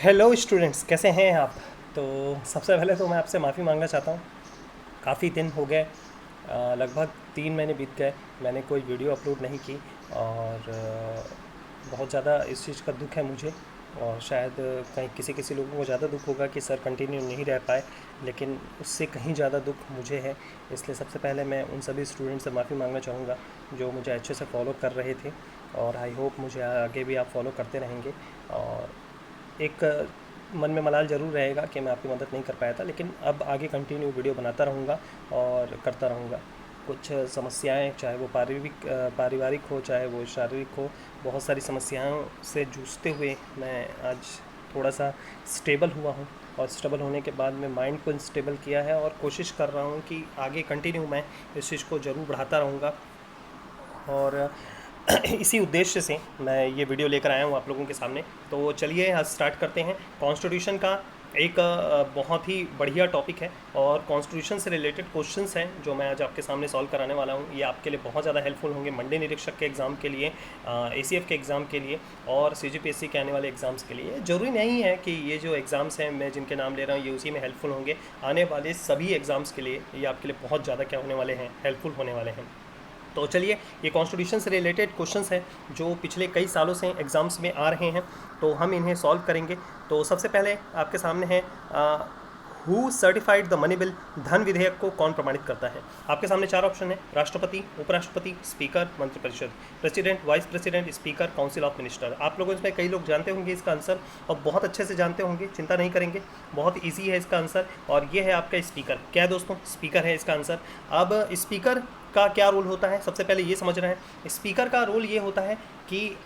Hello students, कैसे हैं आप। तो सबसे पहले तो मैं आपसे माफ़ी मांगना चाहता हूँ। काफ़ी दिन हो गए, लगभग 3 महीने बीत गए, मैंने कोई वीडियो अपलोड नहीं की। और बहुत ज़्यादा इस चीज़ का दुख है मुझे। और शायद कहीं किसी किसी लोगों को ज़्यादा दुख होगा कि सर कंटिन्यू नहीं रह पाए, लेकिन उससे कहीं ज़्यादा दुख मुझे है। इसलिए सबसे पहले मैं उन सभी स्टूडेंट से माफ़ी मांगना चाहूँगा जो मुझे अच्छे से फॉलो कर रहे थे। और आई होप मुझे आगे भी आप फॉलो करते रहेंगे। और एक मन में मलाल ज़रूर रहेगा कि मैं आपकी मदद नहीं कर पाया था, लेकिन अब आगे कंटिन्यू वीडियो बनाता रहूँगा और करता रहूँगा। कुछ समस्याएं, चाहे वो पारिवारिक हो, चाहे वो शारीरिक हो, बहुत सारी समस्याओं से जूझते हुए मैं आज थोड़ा सा स्टेबल हुआ हूँ। और स्टेबल होने के बाद मैं माइंड को स्टेबल किया है और कोशिश कर रहा हूँ कि आगे कंटिन्यू मैं इस चीज़ को ज़रूर बढ़ाता रहूँगा। और इसी उद्देश्य से मैं ये वीडियो लेकर आया हूँ आप लोगों के सामने। तो चलिए आज स्टार्ट करते हैं। कॉन्स्टिट्यूशन का एक बहुत ही बढ़िया टॉपिक है और कॉन्स्टिट्यूशन से रिलेटेड क्वेश्चंस हैं जो मैं आज आपके सामने सॉल्व कराने वाला हूँ। ये आपके लिए बहुत ज़्यादा हेल्पफुल होंगे मंडी निरीक्षक के एग्ज़ाम के लिए, एसीएफ के एग्ज़ाम के लिए और सीजीपीएससी के आने वाले एग्ज़ाम्स के लिए। ज़रूरी नहीं है कि ये जो एग्ज़ाम्स हैं मैं जिनके नाम ले रहा हूँ ये उसी में हेल्पफुल होंगे। आने वाले सभी एग्ज़ाम्स के लिए ये आपके लिए बहुत ज़्यादा क्या होने वाले हैं, हेल्पफुल होने वाले हैं। तो चलिए, ये कॉन्स्टिट्यूशन से रिलेटेड क्वेश्चंस हैं जो पिछले कई सालों से एग्ज़ाम्स में आ रहे हैं, तो हम इन्हें सॉल्व करेंगे। तो सबसे पहले आपके सामने है who certified the money bill. धन विधेयक को कौन प्रमाणित करता है। आपके सामने 4 ऑप्शन है: राष्ट्रपति, उपराष्ट्रपति, स्पीकर, मंत्रिपरिषद। President, vice president, speaker, council of minister. आप लोगों इसमें कई लोग जानते होंगे इसका आंसर और बहुत अच्छे से जानते होंगे, चिंता नहीं करेंगे, बहुत ईजी है इसका आंसर। और ये है आपका स्पीकर। क्या है दोस्तों? स्पीकर है इसका आंसर। अब स्पीकर का क्या रोल होता है, सबसे पहले ये समझ रहे हैं। स्पीकर का रोल ये होता है कि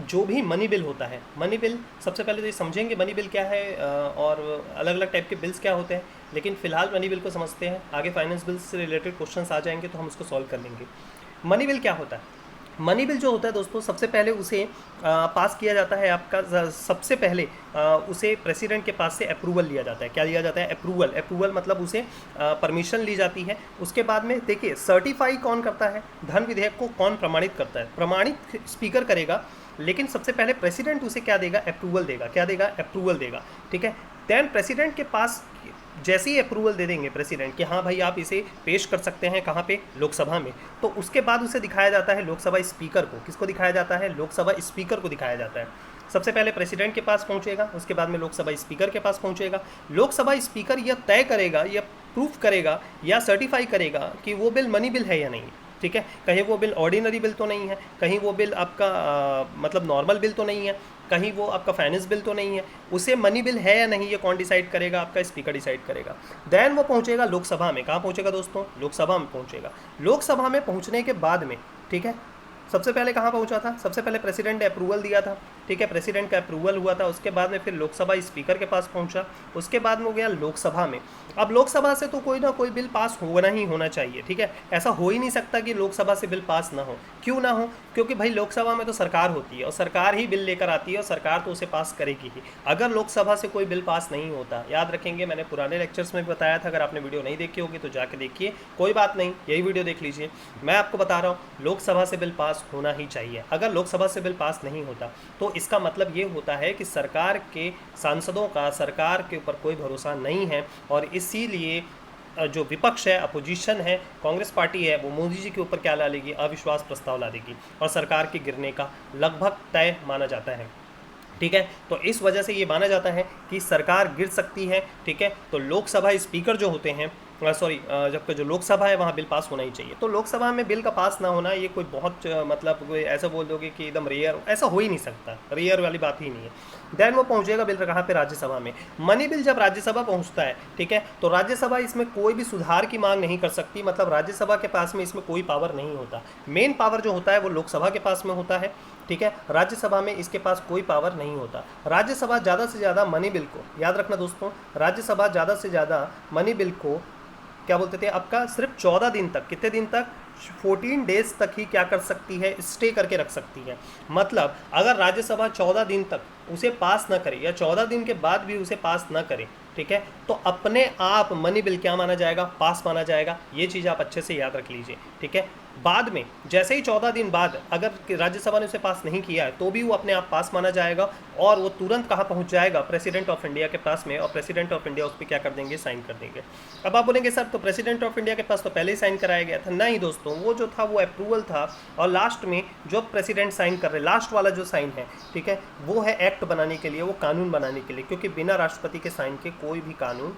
जो भी मनी बिल होता है, मनी बिल सबसे पहले तो ये समझेंगे मनी बिल क्या है और अलग अलग टाइप के बिल्स क्या होते हैं। लेकिन फिलहाल मनी बिल को समझते हैं, आगे फाइनेंस बिल से रिलेटेड क्वेश्चंस आ जाएंगे तो हम उसको सॉल्व कर लेंगे। मनी बिल क्या होता है? मनी बिल जो होता है दोस्तों, सबसे पहले उसे पास किया जाता है आपका सबसे पहले उसे प्रेसिडेंट के पास से अप्रूवल लिया जाता है। क्या लिया जाता है? अप्रूवल। अप्रूवल मतलब उसे परमिशन ली जाती है। उसके बाद में देखिए, सर्टिफाई कौन करता है, धन विधेयक को कौन प्रमाणित करता है? प्रमाणित स्पीकर करेगा, लेकिन सबसे पहले प्रेसिडेंट उसे क्या देगा? अप्रूवल देगा। क्या देगा? अप्रूवल देगा। ठीक है। देन प्रेसिडेंट के पास जैसे ही अप्रूवल दे देंगे प्रेसिडेंट कि हाँ भाई आप इसे पेश कर सकते हैं, कहाँ पे? लोकसभा में। तो उसके बाद उसे दिखाया जाता है लोकसभा स्पीकर को। किसको दिखाया जाता है? लोकसभा स्पीकर को दिखाया जाता है। सबसे पहले प्रेसिडेंट के पास पहुंचेगा, उसके बाद में लोकसभा स्पीकर के पास पहुंचेगा। लोकसभा स्पीकर यह तय करेगा, यह प्रूफ करेगा या सर्टिफाई करेगा कि वो बिल मनी बिल है या नहीं। ठीक है। कहीं वो बिल ऑर्डिनरी बिल तो नहीं है, कहीं वो बिल आपका मतलब नॉर्मल बिल तो नहीं है, कहीं वो आपका फाइनेंस बिल तो नहीं है। उसे मनी बिल है या नहीं ये कौन डिसाइड करेगा? आपका स्पीकर डिसाइड करेगा। देन वो पहुंचेगा लोकसभा में। कहाँ पहुंचेगा दोस्तों? लोकसभा में पहुंचेगा। लोकसभा में पहुंचने के बाद में, ठीक है, सबसे पहले कहाँ पहुंचा था? सबसे पहले प्रेसिडेंट ने अप्रूवल दिया था। ठीक है, प्रेसिडेंट का अप्रूवल हुआ था, उसके बाद में फिर लोकसभा स्पीकर के पास पहुंचा, उसके बाद में हो गया लोकसभा में। अब लोकसभा से तो कोई ना कोई बिल पास होना ही होना चाहिए। ठीक है, ऐसा हो ही नहीं सकता कि लोकसभा से बिल पास ना हो। क्यों ना हो? क्योंकि भाई लोकसभा में तो सरकार होती है और सरकार ही बिल लेकर आती है और सरकार तो उसे पास करेगी ही। अगर लोकसभा से कोई बिल पास नहीं होता, याद रखेंगे मैंने पुराने लेक्चर्स में भी बताया था, अगर आपने वीडियो नहीं देखी होगी तो जाके देखिए, कोई बात नहीं, यही वीडियो देख लीजिए। मैं आपको बता रहा हूँ लोकसभा से बिल पास होना ही चाहिए। अगर लोकसभा से बिल पास नहीं होता तो इसका मतलब ये होता है कि सरकार के सांसदों का सरकार के ऊपर कोई भरोसा नहीं है और इसीलिए जो विपक्ष है, अपोजिशन है, कांग्रेस पार्टी है, वो मोदी जी के ऊपर क्या ला लेगी? अविश्वास प्रस्ताव ला देगी और सरकार के गिरने का लगभग तय माना जाता है। ठीक है, तो इस वजह से ये माना जाता है कि सरकार गिर सकती है। ठीक है, तो लोकसभा स्पीकर जो होते हैं, सॉरी, जबकि जो लोकसभा है वहाँ बिल पास होना ही चाहिए। तो लोकसभा में बिल का पास ना होना ये कोई बहुत मतलब कोई ऐसा बोल दोगे कि एकदम रेयर, ऐसा हो ही नहीं सकता, रेयर वाली बात ही नहीं है। देन वो पहुंचेगा बिल कहाँ पे? राज्यसभा में। मनी बिल जब राज्यसभा पहुंचता है, ठीक है, तो राज्यसभा इसमें कोई भी सुधार की मांग नहीं कर सकती, मतलब राज्यसभा के पास में इसमें कोई पावर नहीं होता। मेन पावर जो होता है वो लोकसभा के पास में होता है। ठीक है, राज्यसभा में इसके पास कोई पावर नहीं होता। राज्यसभा ज़्यादा से ज़्यादा मनी बिल को, याद रखना दोस्तों, राज्यसभा ज़्यादा से ज़्यादा मनी बिल को क्या बोलते थे आपका? सिर्फ 14 दिन तक, कितने दिन तक? 14 डेज तक ही क्या कर सकती है? स्टे करके रख सकती है। मतलब अगर राज्यसभा 14 दिन तक उसे पास ना करे या 14 दिन के बाद भी उसे पास ना करे, ठीक है, तो अपने आप मनी बिल क्या माना जाएगा? पास माना जाएगा। ये चीज़ आप अच्छे से याद रख लीजिए। ठीक है, बाद में जैसे ही 14 दिन बाद अगर राज्यसभा ने उसे पास नहीं किया है तो भी वो अपने आप पास माना जाएगा और वो तुरंत कहाँ पहुँच जाएगा, प्रेसिडेंट ऑफ इंडिया के पास में, और प्रेसिडेंट ऑफ इंडिया उस पर क्या कर देंगे, साइन कर देंगे। अब आप बोलेंगे सर तो प्रेसिडेंट ऑफ इंडिया के पास तो पहले ही साइन कराया गया था। नहीं दोस्तों, वो जो था वो अप्रूवल था, और लास्ट में जो प्रेसिडेंट साइन कर रहे हैं, लास्ट वाला जो साइन है, ठीक है, वो है एक्ट बनाने के लिए, वो कानून बनाने के लिए, क्योंकि बिना राष्ट्रपति के साइन के कोई भी कानून,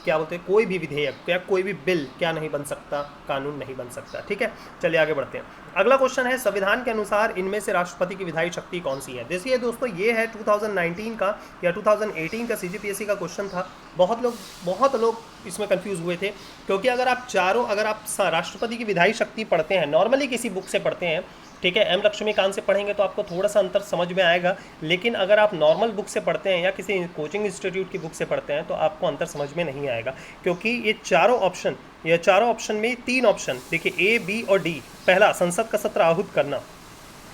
क्या बोलते हैं, कोई भी विधेयक या कोई भी बिल क्या नहीं बन सकता, कानून नहीं बन सकता। ठीक है, चलिए आगे बढ़ते हैं। अगला क्वेश्चन है, संविधान के अनुसार इनमें से राष्ट्रपति की विधायी शक्ति कौन सी है। देखिए दोस्तों, ये है 2019 का या 2018 का CGPSC का क्वेश्चन था। बहुत लोग इसमें कंफ्यूज हुए थे, क्योंकि अगर आप राष्ट्रपति की विधायी शक्ति पढ़ते हैं, नॉर्मली किसी बुक से पढ़ते हैं, ठीक है, एम लक्ष्मीकांत से पढ़ेंगे तो आपको थोड़ा सा अंतर समझ में आएगा, लेकिन अगर आप नॉर्मल बुक से पढ़ते हैं या किसी कोचिंग इंस्टीट्यूट की बुक से पढ़ते हैं तो आपको अंतर समझ में नहीं आएगा, क्योंकि ये चारों ऑप्शन में 3 ऑप्शन देखिए, A, B और D। पहला, संसद का सत्र आहूत करना,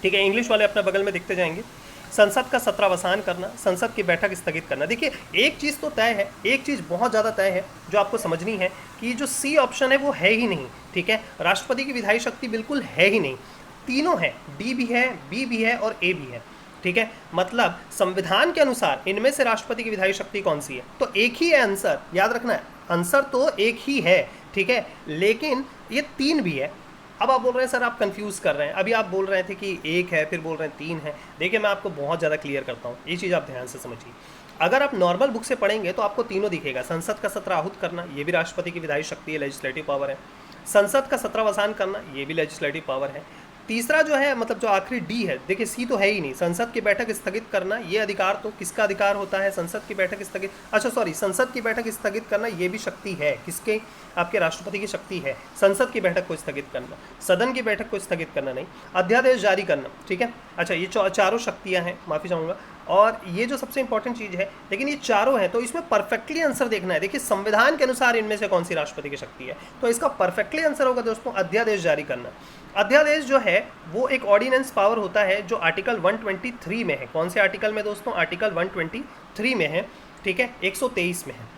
ठीक है, इंग्लिश वाले अपने बगल में दिखते जाएंगे। संसद का सत्रावसान करना, संसद की बैठक स्थगित करना। देखिए एक चीज़ तो तय है, एक चीज़ बहुत ज़्यादा तय है जो आपको समझनी है कि जो C ऑप्शन है वो है ही नहीं, ठीक है, राष्ट्रपति की विधायी शक्ति बिल्कुल है ही नहीं। तीनों है, D भी है, B भी है और A भी है, ठीक है। मतलब संविधान के अनुसार इनमें से राष्ट्रपति की विधायी शक्ति कौन सी है, तो एक ही है आंसर, याद रखना है, आंसर तो एक ही है, ठीक है, लेकिन ये 3 भी है। अब आप बोल रहे हैं सर आप कंफ्यूज कर रहे हैं, अभी आप बोल रहे थे कि 1 है, फिर बोल रहे हैं 3 है। देखिए मैं आपको बहुत ज़्यादा क्लियर करता हूँ, ये चीज़ आप ध्यान से समझिए। अगर आप नॉर्मल बुक से पढ़ेंगे तो आपको तीनों दिखेगा। संसद का सत्र आहूत करना, ये भी राष्ट्रपति की विधायी शक्ति है, लेजिस्लेटिव पावर है। संसद का सत्रावसान करना, ये भी लेजिस्लेटिव पावर है। तीसरा जो है, मतलब जो आखिरी D है, देखिए C तो है ही नहीं, संसद की बैठक स्थगित करना, ये अधिकार तो किसका अधिकार होता है, संसद की बैठक स्थगित, संसद की बैठक स्थगित करना ये भी शक्ति है, किसके, आपके राष्ट्रपति की शक्ति है, संसद की बैठक को स्थगित करना, सदन की बैठक को स्थगित करना नहीं, अध्यादेश जारी करना, ठीक है। अच्छा, ये चारों शक्तियाँ हैं, माफ़ी चाहूँगा, और ये जो सबसे इंपॉर्टेंट चीज़ है, लेकिन ये चारों हैं तो इसमें परफेक्टली आंसर देखना है। देखिए संविधान के अनुसार इनमें से कौन सी राष्ट्रपति की शक्ति है, तो इसका परफेक्टली आंसर होगा दोस्तों अध्यादेश जारी करना। अध्यादेश जो है वो एक ऑर्डिनेंस पावर होता है जो आर्टिकल 123 में है। कौन से आर्टिकल में दोस्तों, आर्टिकल 123 में है, ठीक है, 123 में है।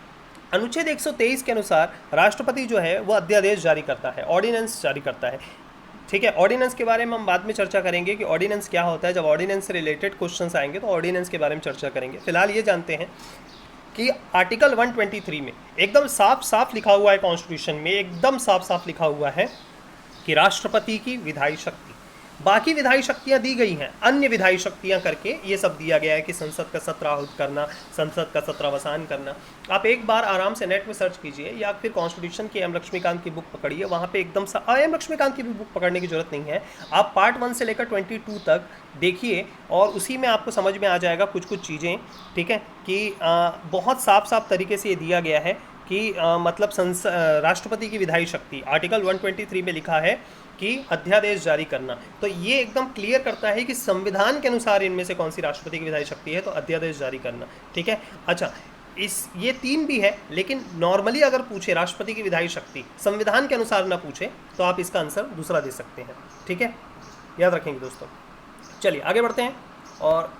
अनुच्छेद 123 के अनुसार राष्ट्रपति जो है वो अध्यादेश जारी करता है, ऑर्डिनेंस जारी करता है, ठीक है। ऑर्डिनेंस के बारे में हम बाद में चर्चा करेंगे कि ऑर्डिनेंस क्या होता है, जब ऑर्डिनेंस से रिलेटेड क्वेश्चंस आएंगे तो ऑर्डिनेंस के बारे में चर्चा करेंगे। फिलहाल ये जानते हैं कि आर्टिकल 123 में एकदम साफ साफ लिखा हुआ है, कॉन्स्टिट्यूशन में एकदम साफ साफ लिखा हुआ है कि राष्ट्रपति की विधायी शक्ति, बाकी विधायी शक्तियां दी गई हैं, अन्य विधायी शक्तियां करके ये सब दिया गया है कि संसद का सत्र आहूत करना, संसद का सत्रावसान करना। आप एक बार आराम से नेट में सर्च कीजिए या फिर कॉन्स्टिट्यूशन की एम लक्ष्मीकांत की बुक पकड़िए, वहाँ पे एकदम सा, एम लक्ष्मीकांत की भी बुक पकड़ने की जरूरत नहीं है, आप पार्ट 1 से लेकर 22 तक देखिए और उसी में आपको समझ में आ जाएगा कुछ चीज़ें, ठीक है, कि बहुत साफ साफ तरीके से ये दिया गया है कि मतलब राष्ट्रपति की विधायी शक्ति आर्टिकल 123 में लिखा है कि अध्यादेश जारी करना। तो ये एकदम क्लियर करता है कि संविधान के अनुसार इनमें से कौन सी राष्ट्रपति की विधायी शक्ति है, तो अध्यादेश जारी करना, ठीक है। अच्छा, ये 3 भी है, लेकिन नॉर्मली अगर पूछे राष्ट्रपति की विधायी शक्ति संविधान के अनुसार ना पूछे तो आप इसका आंसर दूसरा दे सकते हैं, ठीक है, याद रखेंगे दोस्तों। चलिए आगे बढ़ते हैं। और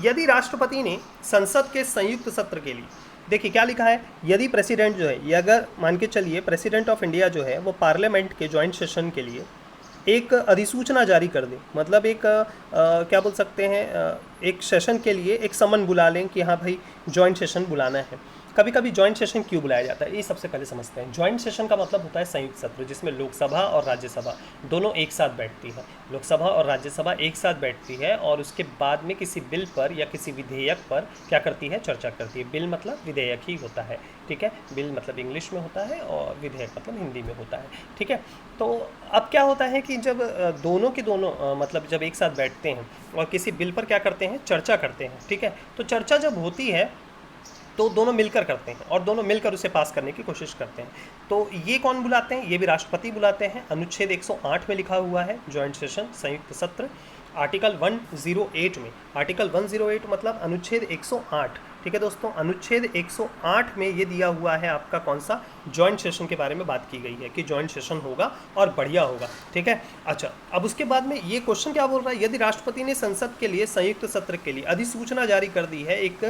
यदि राष्ट्रपति ने संसद के संयुक्त सत्र के लिए, देखिए क्या लिखा है, यदि प्रेसिडेंट जो है, ये अगर मान के चलिए प्रेसिडेंट ऑफ इंडिया जो है वो पार्लियामेंट के जॉइंट सेशन के लिए एक अधिसूचना जारी कर दे, मतलब एक क्या बोल सकते हैं, एक सेशन के लिए एक समन बुला लें कि हाँ भाई जॉइंट सेशन बुलाना है। कभी कभी जॉइंट सेशन क्यों बुलाया जाता है, ये सबसे पहले समझते हैं। जॉइंट सेशन का मतलब होता है संयुक्त सत्र, जिसमें लोकसभा और राज्यसभा दोनों एक साथ बैठती है, लोकसभा और राज्यसभा एक साथ बैठती है और उसके बाद में किसी बिल पर या किसी विधेयक पर क्या करती है, चर्चा करती है। बिल मतलब विधेयक ही होता है, ठीक है, बिल मतलब इंग्लिश में होता है और विधेयक मतलब हिंदी में होता है, ठीक है। तो अब क्या होता है कि जब दोनों के दोनों मतलब जब एक साथ बैठते हैं और किसी बिल पर क्या करते हैं, चर्चा करते हैं, ठीक है, तो चर्चा जब होती है तो दोनों मिलकर करते हैं और दोनों मिलकर उसे पास करने की कोशिश करते हैं। तो ये कौन बुलाते हैं, ये भी राष्ट्रपति बुलाते हैं। अनुच्छेद 108 में लिखा हुआ है जॉइंट सेशन, संयुक्त सत्र। आर्टिकल 108 में, आर्टिकल 108 मतलब अनुच्छेद 108, ठीक है दोस्तों, अनुच्छेद 108 में ये दिया हुआ है आपका कौन सा, जॉइंट सेशन के बारे में बात की गई है कि जॉइंट सेशन होगा और बढ़िया होगा। ठीक है, अच्छा अब उसके बाद में ये क्वेश्चन क्या बोल रहा है, यदि राष्ट्रपति ने संसद के लिए संयुक्त सत्र के लिए अधिसूचना जारी कर दी है, एक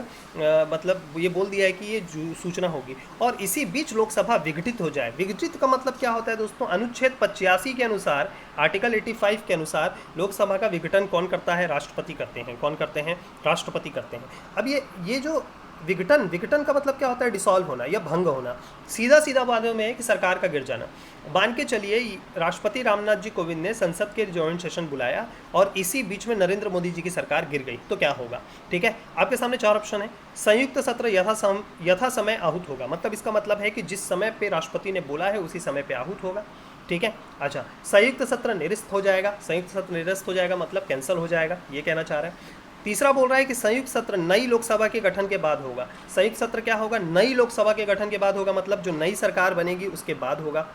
मतलब ये बोल दिया है कि ये सूचना होगी और इसी बीच लोकसभा विघटित हो जाए। विघटित का मतलब क्या होता है दोस्तों, अनुच्छेद 85 के अनुसार, आर्टिकल 85 के अनुसार लोकसभा का विघटन कौन करता है, राष्ट्रपति करते हैं। कौन करते हैं, राष्ट्रपति करते हैं। अब ये जो विघटन का मतलब क्या होता है, डिसॉल्व होना या भंग होना। सीधा सीधा बातों में है कि सरकार का गिर जाना। मान के चलिए राष्ट्रपति रामनाथ जी कोविंद ने संसद के जॉइंट सेशन बुलाया और इसी बीच में नरेंद्र मोदी जी की सरकार गिर गई तो क्या होगा। ठीक है, आपके सामने 4 ऑप्शन है। संयुक्त सत्र यथा समय आहूत होगा, मतलब इसका मतलब है कि जिस समय पे राष्ट्रपति ने बोला है उसी समय पे आहूत होगा। ठीक है, अच्छा संयुक्त सत्र निरस्त हो जाएगा। संयुक्त सत्र निरस्त हो जाएगा मतलब कैंसिल हो जाएगा, ये कहना चाह रहा है। तीसरा बोल रहा है कि संयुक्त सत्र नई लोकसभा के गठन के बाद होगा। संयुक्त सत्र क्या होगा, नई लोकसभा के गठन के बाद होगा, मतलब जो नई सरकार बनेगी उसके बाद होगा।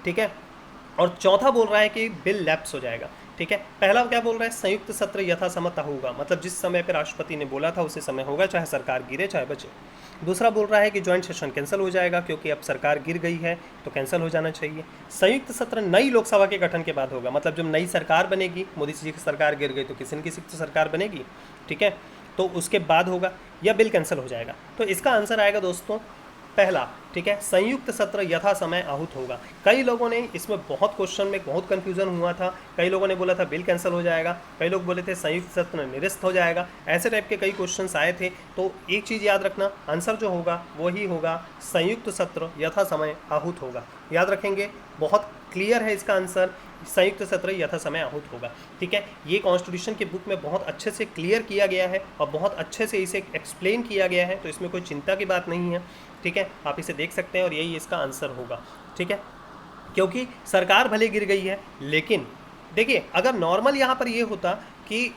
ठीक है, और चौथा बोल रहा है कि बिल लैप्स हो जाएगा। ठीक है, पहला क्या बोल रहा है, संयुक्त सत्र यथासमता होगा, मतलब जिस समय पे राष्ट्रपति ने बोला था उसी समय होगा, चाहे सरकार गिरे चाहे बचे। दूसरा बोल रहा है कि ज्वाइंट सेशन कैंसिल हो जाएगा क्योंकि अब सरकार गिर गई है तो कैंसिल हो जाना चाहिए। संयुक्त सत्र नई लोकसभा के गठन के बाद होगा, मतलब जब नई सरकार बनेगी, मोदी जी की सरकार गिर गई तो किसी न किसी की सरकार बनेगी। ठीक है, तो उसके बाद होगा या बिल कैंसिल हो जाएगा। तो इसका आंसर आएगा दोस्तों पहला। ठीक है, संयुक्त सत्र यथा समय आहूत होगा। कई लोगों ने इसमें बहुत क्वेश्चन में बहुत कंफ्यूजन हुआ था, कई लोगों ने बोला था बिल कैंसिल हो जाएगा, कई लोग बोले थे संयुक्त सत्र निरस्त हो जाएगा, ऐसे टाइप के कई क्वेश्चंस आए थे। तो एक चीज़ याद रखना, आंसर जो होगा वही होगा संयुक्त सत्र यथा समय आहूत होगा। याद रखेंगे, बहुत क्लियर है इसका आंसर, संयुक्त सत्र यथा समय आहूत होगा। ठीक है, ये कॉन्स्टिट्यूशन की बुक में बहुत अच्छे से क्लियर किया गया है और बहुत अच्छे से इसे एक्सप्लेन किया गया है, तो इसमें कोई चिंता की बात नहीं है। ठीक है, आप इसे देख सकते हैं और यही इसका आंसर होगा। ठीक है, क्योंकि सरकार भले गिर गई है, लेकिन देखिए अगर नॉर्मल यहाँ पर ये होता कि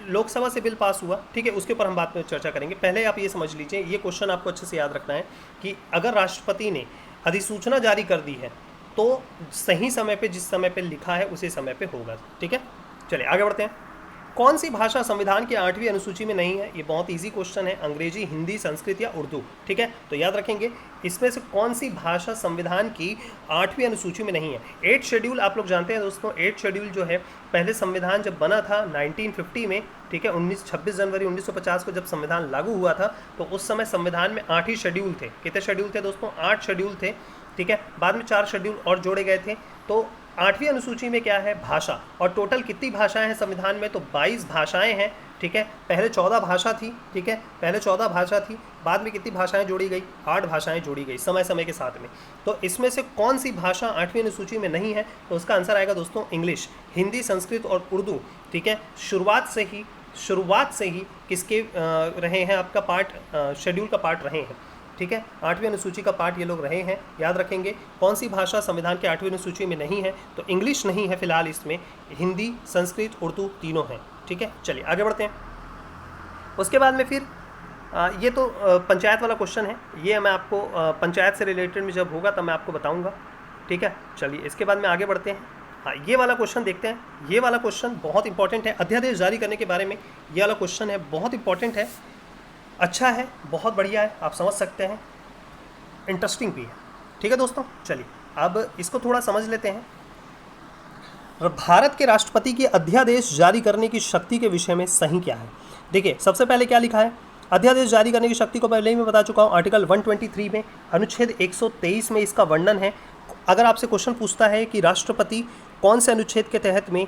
लोकसभा से बिल पास हुआ, ठीक है, उसके ऊपर हम बाद में चर्चा करेंगे। पहले आप ये समझ लीजिए, ये क्वेश्चन आपको अच्छे से याद रखना है कि अगर राष्ट्रपति ने अधिसूचना जारी कर दी है तो सही समय पे, जिस समय पे लिखा है उसी समय पे होगा। ठीक है, चलिए आगे बढ़ते हैं। कौन सी भाषा संविधान की 8वीं अनुसूची में नहीं है, ये बहुत इजी क्वेश्चन है, अंग्रेजी, हिंदी, संस्कृत या उर्दू। ठीक है, तो याद रखेंगे इसमें से कौन सी भाषा संविधान की 8वीं अनुसूची में नहीं है। 8 शेड्यूल आप लोग जानते हैं दोस्तों, 8 शेड्यूल जो है पहले संविधान जब बना था 1950 में, ठीक है, 26 जनवरी 1950 को जब संविधान लागू हुआ था तो उस समय संविधान में 8 ही शेड्यूल थे। कितने शेड्यूल थे दोस्तों, 8 शेड्यूल थे। ठीक है, बाद में 4 शेड्यूल और जोड़े गए थे। तो 8वीं अनुसूची में क्या है, भाषा, और टोटल कितनी भाषाएं हैं संविधान में, तो 22 भाषाएं हैं। ठीक है, पहले 14 भाषा थी। ठीक है, पहले 14 भाषा थी, बाद में कितनी भाषाएं जोड़ी गई, 8 भाषाएं जोड़ी गई समय समय के साथ में। तो इसमें से कौन सी भाषा 8वीं अनुसूची में नहीं है, तो उसका आंसर आएगा दोस्तों इंग्लिश, हिंदी, संस्कृत और उर्दू। ठीक है, शुरुआत से ही किसके रहे हैं, आपका पार्ट, शेड्यूल का पार्ट रहे हैं। ठीक है, 8वीं अनुसूची का पार्ट ये लोग रहे हैं। याद रखेंगे कौन सी भाषा संविधान के 8वीं अनुसूची में नहीं है, तो इंग्लिश नहीं है फिलहाल, इसमें हिंदी, संस्कृत, उर्दू तीनों हैं। ठीक है, चलिए आगे बढ़ते हैं। उसके बाद में फिर ये तो पंचायत वाला क्वेश्चन है, ये मैं आपको पंचायत से रिलेटेड में जब होगा तब मैं आपको बताऊँगा। ठीक है, चलिए इसके बाद में आगे बढ़ते हैं। हाँ, ये वाला क्वेश्चन देखते हैं। ये वाला क्वेश्चन बहुत इंपॉर्टेंट है, अध्यादेश जारी करने के बारे में ये वाला क्वेश्चन है, बहुत इंपॉर्टेंट है, अच्छा है, बहुत बढ़िया है, आप समझ सकते हैं, इंटरेस्टिंग भी है। ठीक है दोस्तों, चलिए अब इसको थोड़ा समझ लेते हैं। भारत के राष्ट्रपति के अध्यादेश जारी करने की शक्ति के विषय में सही क्या है। देखिए सबसे पहले क्या लिखा है, अध्यादेश जारी करने की शक्ति को पहले ही मैं बता चुका हूँ, आर्टिकल 123 में, अनुच्छेद 123 में इसका वर्णन है। अगर आपसे क्वेश्चन पूछता है कि राष्ट्रपति कौन से अनुच्छेद के तहत में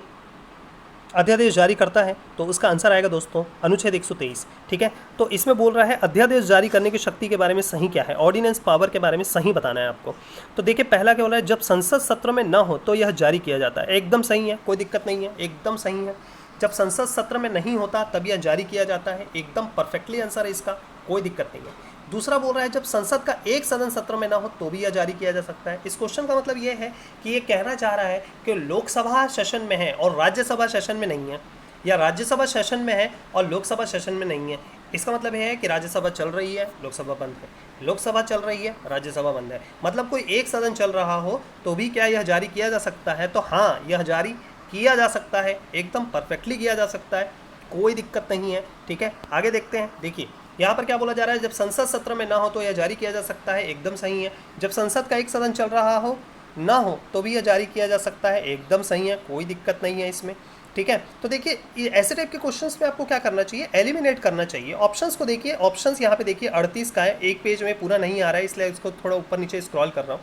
अध्यादेश जारी करता है, तो उसका आंसर आएगा दोस्तों अनुच्छेद 123। ठीक है, तो इसमें बोल रहा है अध्यादेश जारी करने की शक्ति के बारे में सही क्या है, ऑर्डिनेंस पावर के बारे में सही बताना है आपको। तो देखिए पहला क्या बोल रहा है, जब संसद सत्र में ना हो तो यह जारी किया जाता है। एकदम सही है, कोई दिक्कत नहीं है, एकदम सही है। जब संसद सत्र में नहीं होता तब यह जारी किया जाता है, एकदम परफेक्टली आंसर है इसका, कोई दिक्कत नहीं है। दूसरा बोल रहा है जब संसद का एक सदन सत्र में ना हो तो भी यह जारी किया जा सकता है। इस क्वेश्चन का मतलब ये है कि ये कहना चाह रहा है कि लोकसभा सेशन में है और राज्यसभा सेशन में नहीं है, या राज्यसभा सेशन में है और लोकसभा सेशन में नहीं है। इसका मतलब यह है कि राज्यसभा चल रही है, लोकसभा बंद है, लोकसभा चल रही है, राज्यसभा बंद है। मतलब कोई एक सदन चल रहा हो तो भी क्या यह जारी किया जा सकता है, तो हाँ यह जारी किया जा सकता है, एकदम परफेक्टली किया जा सकता है, कोई दिक्कत नहीं है। ठीक है, आगे देखते हैं। देखिए यहाँ पर क्या बोला जा रहा है, जब संसद सत्र में ना हो तो यह जारी किया जा सकता है, एकदम सही है। जब संसद का एक सदन चल रहा हो ना हो तो भी यह जारी किया जा सकता है, एकदम सही है, कोई दिक्कत नहीं है इसमें। ठीक है, तो देखिए ये ऐसे टाइप के क्वेश्चंस में आपको क्या करना चाहिए, एलिमिनेट करना चाहिए। ऑप्शंस को देखिए, ऑप्शंस यहाँ पे देखिए 38 का है, एक पेज में पूरा नहीं आ रहा है इसलिए इसको थोड़ा ऊपर नीचे स्क्रॉल कर रहा हूँ।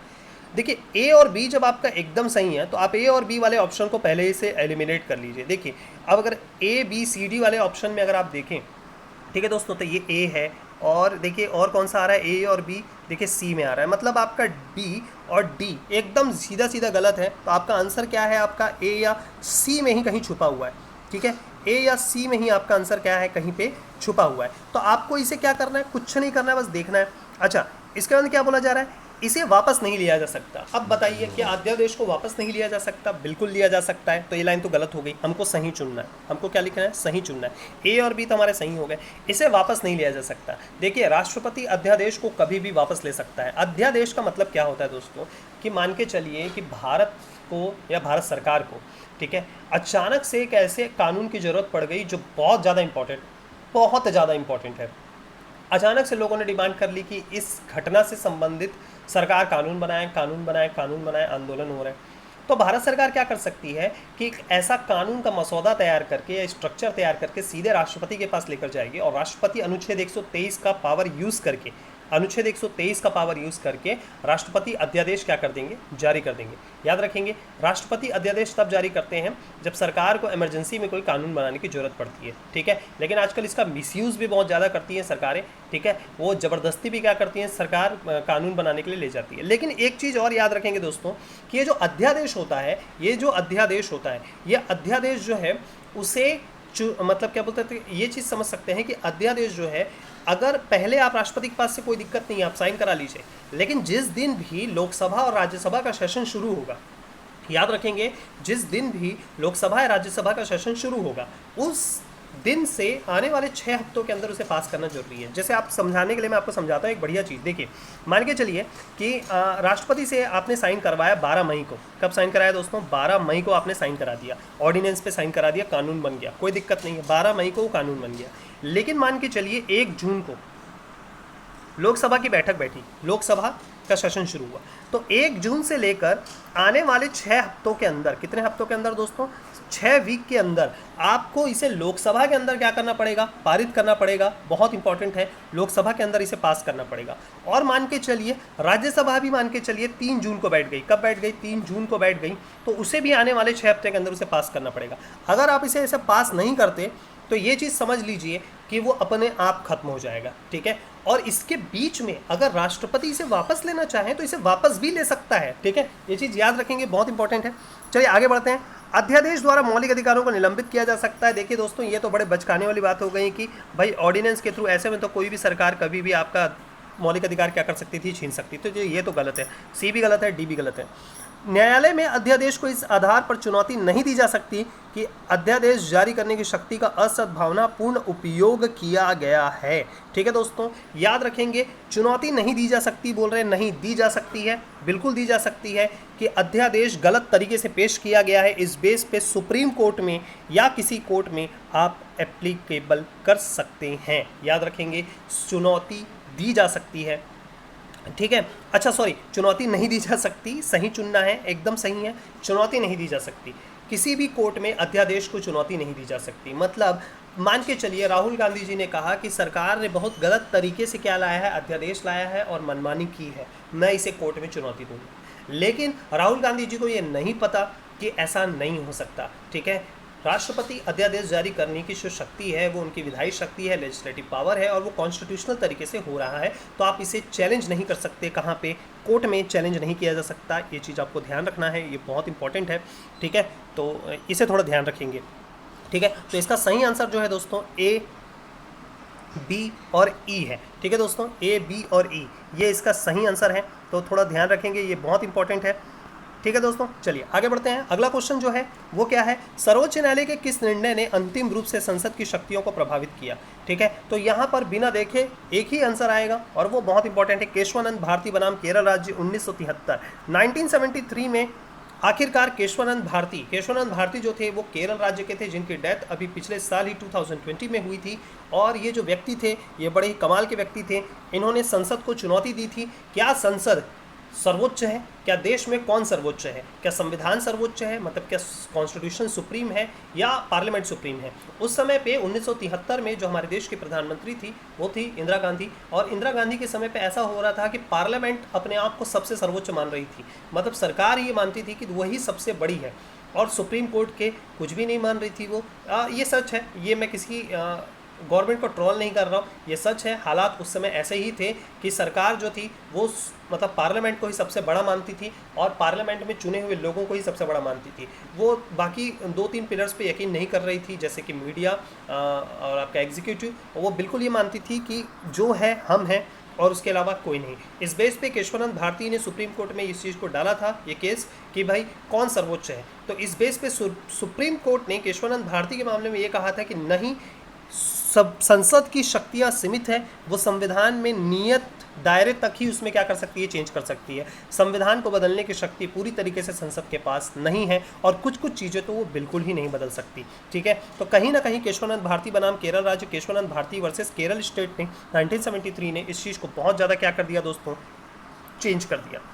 देखिए ए और बी जब आपका एकदम सही है तो आप ए और बी वाले ऑप्शन को पहले ही से एलिमिनेट कर लीजिए। देखिए अब अगर ए बी सी डी वाले ऑप्शन में अगर आप देखें, ठीक है दोस्तों, तो ये ए है, और देखिए और कौन सा आ रहा है, ए और बी, देखिए सी में आ रहा है, मतलब आपका बी और डी एकदम सीधा सीधा गलत है। तो आपका आंसर क्या है, आपका ए या सी में ही कहीं छुपा हुआ है। ठीक है, ए या सी में ही आपका आंसर क्या है, कहीं पे छुपा हुआ है। तो आपको इसे क्या करना है, कुछ नहीं करना है, बस देखना है। अच्छा, इसके बाद क्या बोला जा रहा है, इसे वापस नहीं लिया जा सकता। अब बताइए कि अध्यादेश को वापस नहीं लिया जा सकता, बिल्कुल लिया जा सकता है। तो ये लाइन तो गलत हो गई, हमको सही चुनना है। हमको क्या लिखना है, सही चुनना है। ए और बी तो हमारे सही हो गए, इसे वापस नहीं लिया जा सकता। देखिए राष्ट्रपति अध्यादेश को कभी भी वापस ले सकता है। अध्यादेश का मतलब क्या होता है दोस्तों, कि मान के चलिए कि भारत को या भारत सरकार को, ठीक है, अचानक से एक ऐसे कानून की ज़रूरत पड़ गई जो बहुत ज़्यादा इंपॉर्टेंट है। अचानक से लोगों ने डिमांड कर ली कि इस घटना से संबंधित सरकार कानून बनाए, आंदोलन हो रहे हैं। तो भारत सरकार क्या कर सकती है कि एक ऐसा कानून का मसौदा तैयार करके या स्ट्रक्चर तैयार करके सीधे राष्ट्रपति के पास लेकर जाएगी, और राष्ट्रपति अनुच्छेद 123 का पावर यूज़ करके राष्ट्रपति अध्यादेश क्या कर देंगे, जारी कर देंगे। याद रखेंगे, राष्ट्रपति अध्यादेश तब जारी करते हैं जब सरकार को इमरजेंसी में कोई कानून बनाने की जरूरत पड़ती है। ठीक है, लेकिन आजकल इसका मिसयूज़ भी बहुत ज़्यादा करती हैं सरकारें। ठीक है, वो ज़बरदस्ती भी क्या करती हैं, सरकार कानून बनाने के लिए ले जाती है। लेकिन एक चीज़ और याद रखेंगे दोस्तों, कि ये जो अध्यादेश होता है, ये अध्यादेश जो है उसे मतलब क्या बोलते हैं, ये चीज़ समझ सकते हैं कि अध्यादेश जो है, अगर पहले आप राष्ट्रपति के पास से कोई दिक्कत नहीं है, आप साइन करा लीजिए, लेकिन जिस दिन भी लोकसभा और राज्यसभा का सेशन शुरू होगा, याद रखेंगे, जिस दिन भी लोकसभा या राज्यसभा का सेशन शुरू होगा, उस दिन से आने वाले 6 हफ्तों के अंदर उसे पास करना जरूरी है। जैसे आप समझाने के लिए मैं आपको समझाता हूँ एक बढ़िया चीज़। देखिए, मान के चलिए कि राष्ट्रपति से आपने साइन करवाया 12 मई को। कब साइन कराया दोस्तों, 12 मई को आपने साइन करा दिया, ऑर्डिनेंस पे साइन करा दिया, कानून बन गया, कोई दिक्कत नहीं है, 12 मई को कानून बन गया। लेकिन मान के चलिए 1 जून को लोकसभा की बैठक बैठी, लोकसभा का सेशन शुरू हुआ, तो 1 जून से लेकर आने वाले 6 हफ्तों के अंदर, कितने हफ्तों के अंदर दोस्तों, 6 वीक के अंदर आपको इसे लोकसभा के अंदर क्या करना पड़ेगा, पारित करना पड़ेगा। बहुत इंपॉर्टेंट है, लोकसभा के अंदर इसे पास करना पड़ेगा। और मान के चलिए राज्यसभा भी मान के चलिए 3 जून को बैठ गई। कब बैठ गई, 3 जून को बैठ गई, तो उसे भी आने वाले 6 हफ्ते के अंदर उसे पास करना पड़ेगा। अगर आप इसे ऐसे पास नहीं करते तो ये चीज़ समझ लीजिए कि वो अपने आप खत्म हो जाएगा। ठीक है, और इसके बीच में अगर राष्ट्रपति इसे वापस लेना चाहें तो इसे वापस भी ले सकता है। ठीक है, ये चीज़ याद रखेंगे, बहुत इंपॉर्टेंट है। चलिए आगे बढ़ते हैं। अध्यादेश द्वारा मौलिक अधिकारों को निलंबित किया जा सकता है। देखिए दोस्तों, ये तो बड़े बचकाने वाली बात हो गई कि भाई ऑर्डिनेंस के थ्रू, ऐसे में तो कोई भी सरकार कभी भी आपका मौलिक अधिकार क्या कर सकती थी, छीन सकती। तो ये तो गलत है, सी भी गलत है, डी भी गलत है। न्यायालय में अध्यादेश को इस आधार पर चुनौती नहीं दी जा सकती कि अध्यादेश जारी करने की शक्ति का असद्भावनापूर्ण उपयोग किया गया है। ठीक है दोस्तों, याद रखेंगे, चुनौती नहीं दी जा सकती बोल रहे हैं, नहीं दी जा सकती है, बिल्कुल दी जा सकती है कि अध्यादेश गलत तरीके से पेश किया गया है, इस बेस पे सुप्रीम कोर्ट में या किसी कोर्ट में आप एप्लीकेबल कर सकते हैं। याद रखेंगे, चुनौती दी जा सकती है। ठीक है, अच्छा सॉरी, चुनौती नहीं दी जा सकती, सही चुनना है, एकदम सही है, चुनौती नहीं दी जा सकती। किसी भी कोर्ट में अध्यादेश को चुनौती नहीं दी जा सकती। मतलब मान के चलिए राहुल गांधी जी ने कहा कि सरकार ने बहुत गलत तरीके से क्या लाया है, अध्यादेश लाया है और मनमानी की है, मैं इसे कोर्ट में चुनौती दूंगा। लेकिन राहुल गांधी जी को ये नहीं पता कि ऐसा नहीं हो सकता। ठीक है, राष्ट्रपति अध्यादेश जारी करने की जो शक्ति है वो उनकी विधायी शक्ति है, लेजिस्लेटिव पावर है, और वो कॉन्स्टिट्यूशनल तरीके से हो रहा है। तो आप इसे चैलेंज नहीं कर सकते, कहाँ पे, कोर्ट में चैलेंज नहीं किया जा सकता। ये चीज़ आपको ध्यान रखना है, ये बहुत इंपॉर्टेंट है। ठीक है, तो इसे थोड़ा ध्यान रखेंगे। ठीक है, तो इसका सही आंसर जो है दोस्तों ए, बी और ई है। ठीक है दोस्तों, ए, बी और ई ये इसका सही आंसर है, तो थोड़ा ध्यान रखेंगे, ये बहुत इंपॉर्टेंट है। ठीक है दोस्तों, चलिए आगे बढ़ते हैं। अगला क्वेश्चन जो है वो क्या है, सर्वोच्च न्यायालय के किस निर्णय ने अंतिम रूप से संसद की शक्तियों को प्रभावित किया। ठीक है, तो यहाँ पर बिना देखे एक ही आंसर आएगा और वो बहुत इंपॉर्टेंट है, केशवानंद भारती बनाम केरल राज्य 1973 में आखिरकार केशवानंद भारती जो थे वो केरल राज्य के थे, जिनकी डेथ अभी पिछले साल ही 2020 में हुई थी। और ये जो व्यक्ति थे ये बड़े ही कमाल के व्यक्ति थे। इन्होंने संसद को चुनौती दी थी, क्या संसद सर्वोच्च है, क्या देश में कौन सर्वोच्च है, क्या संविधान सर्वोच्च है, मतलब क्या कॉन्स्टिट्यूशन सुप्रीम है या पार्लियामेंट सुप्रीम है। उस समय पे 1973 में जो हमारे देश की प्रधानमंत्री थी वो थी इंदिरा गांधी, और इंदिरा गांधी के समय पे ऐसा हो रहा था कि पार्लियामेंट अपने आप को सबसे सर्वोच्च मान रही थी, मतलब सरकार ये मानती थी कि वही सबसे बड़ी है, और सुप्रीम कोर्ट के कुछ भी नहीं मान रही थी वो। ये सच है, ये मैं किसी गवर्नमेंट को ट्रोल नहीं कर रहा हूँ, ये सच है। हालात उस समय ऐसे ही थे कि सरकार जो थी वो मतलब पार्लियामेंट को ही सबसे बड़ा मानती थी, और पार्लियामेंट में चुने हुए लोगों को ही सबसे बड़ा मानती थी। वो बाकी 2-3 पिलर्स पे यकीन नहीं कर रही थी, जैसे कि मीडिया और आपका एग्जीक्यूटिव। वो बिल्कुल ये मानती थी कि जो है हम हैं और उसके अलावा कोई नहीं। इस बेस पे केशवानंद भारती ने सुप्रीम कोर्ट में इस चीज़ को डाला था, ये केस, कि भाई कौन सर्वोच्च है। तो इस बेस पे सुप्रीम कोर्ट ने केशवानंद भारती के मामले में ये कहा था कि नहीं, सब संसद की शक्तियां सीमित है, वो संविधान में नियत दायरे तक ही उसमें क्या कर सकती है, चेंज कर सकती है। संविधान को बदलने की शक्ति पूरी तरीके से संसद के पास नहीं है, और कुछ कुछ चीज़ें तो वो बिल्कुल ही नहीं बदल सकती। ठीक है, तो कहीं ना कहीं केशवानंद भारती बनाम केरल राज्य, केशवानंद भारती वर्सेस केरल स्टेट ने 1973 ने इस चीज़ को बहुत ज़्यादा क्या कर दिया दोस्तों, चेंज कर दिया।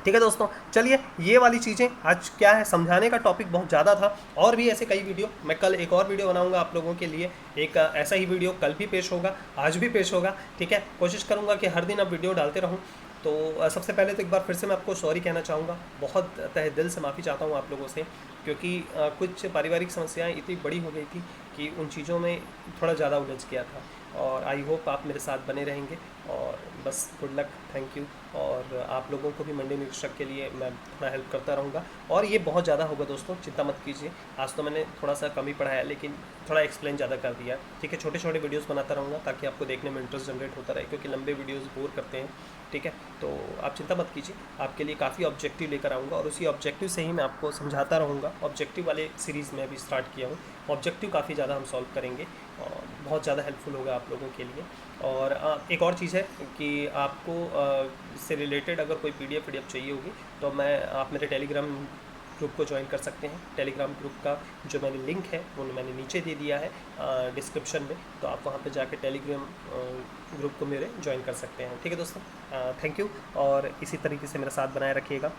ठीक है दोस्तों, चलिए ये वाली चीज़ें आज क्या है, समझाने का टॉपिक बहुत ज़्यादा था, और भी ऐसे कई वीडियो, मैं कल एक और वीडियो बनाऊंगा आप लोगों के लिए। एक ऐसा ही वीडियो कल भी पेश होगा, आज भी पेश होगा। ठीक है, कोशिश करूंगा कि हर दिन अब वीडियो डालते रहूं। तो सबसे पहले तो एक बार फिर से मैं आपको सॉरी कहना चाहूँगा, बहुत तहे दिल से माफ़ी चाहता हूँ आप लोगों से, क्योंकि कुछ पारिवारिक समस्याएँ इतनी बड़ी हो गई थी कि उन चीज़ों में थोड़ा ज़्यादा उलझ गया था। और आई होप आप मेरे साथ बने रहेंगे, और बस गुड लक, थैंक यू। और आप लोगों को भी मंडी निरीक्षक के लिए मैं थोड़ा हेल्प करता रहूँगा, और ये बहुत ज़्यादा होगा दोस्तों, चिंता मत कीजिए। आज तो मैंने थोड़ा सा कम ही पढ़ाया, लेकिन थोड़ा एक्सप्लेन ज़्यादा कर दिया। ठीक है, छोटे छोटे वीडियोस बनाता रहूँगा ताकि आपको देखने में इंटरेस्ट जनरेट होता रहे, क्योंकि लंबे वीडियोस बोर करते हैं। ठीक है, तो आप चिंता मत कीजिए, आपके लिए काफ़ी ऑब्जेक्टिव लेकर आऊँगा, और उसी ऑब्जेक्टिव से ही मैं आपको समझाता रहूँगा। ऑब्जेक्टिव वाले सीरीज़ में अभी स्टार्ट किया हूँ, ऑब्जेक्टिव काफ़ी ज़्यादा हम सॉल्व करेंगे, और बहुत ज़्यादा हेल्पफुल होगा आप लोगों के लिए। और एक और चीज़ है कि आपको इससे रिलेटेड अगर कोई PDF चाहिए होगी, तो आप मेरे टेलीग्राम ग्रुप को ज्वाइन कर सकते हैं। टेलीग्राम ग्रुप का जो मैंने लिंक है वो मैंने नीचे दे दिया है डिस्क्रिप्शन में, तो आप वहाँ पे जाके टेलीग्राम ग्रुप को मेरे ज्वाइन कर सकते हैं। ठीक है दोस्तों, थैंक यू, और इसी तरीके से मेरा साथ बनाए रखिएगा।